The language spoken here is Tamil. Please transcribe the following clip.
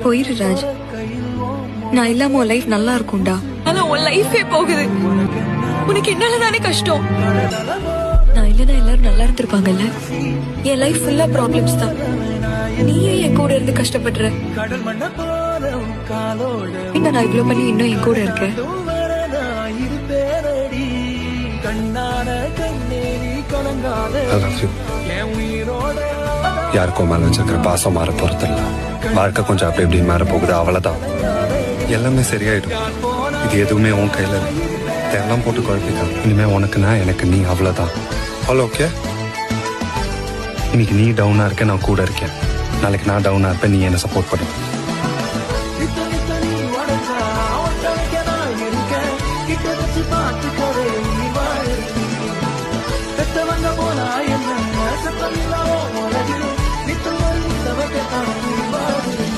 போயிரு ராஜ். நான் இல்லாம உன் லைஃப் நல்லா இருக்கும்டா. ஆனா உன் லைஃபே போகுது. உனக்கு என்னால தானே கஷ்டம். நான் இல்லைன்னா எல்லாரும் நல்லா இருந்திருப்பாங்கல்ல. என் லைஃப் ஃபுல்லா ப்ராப்ளம்ஸ் தான். நீயே என் கூட இருந்து கஷ்டப்படுற. என்ன நான் இவ்வளவு பண்ணி இன்னும் என் கூட இருக்க. யாருக்கும் மேல வச்சிருக்கிற பாசம் மாற போறதில்ல. வாழ்க்கை கொஞ்சம் அப்படி இப்படி மாற போகுது, அவ்வளவுதான். எல்லாமே சரியாயிடும். இது எதுவுமே உன் கையில இல்லை. இதெல்லாம் போட்டு குழப்பிக்கலாம். இனிமே உனக்குன்னா எனக்கு நீ, அவ்வளவுதான். அவ்வளோ ஓகே. இன்னைக்கு நீ டவுனா இருக்க, நான் கூட இருக்கேன். நாளைக்கு நான் டவுனா இருப்பேன், நீ என்ன சப்போர்ட் பண்ணு.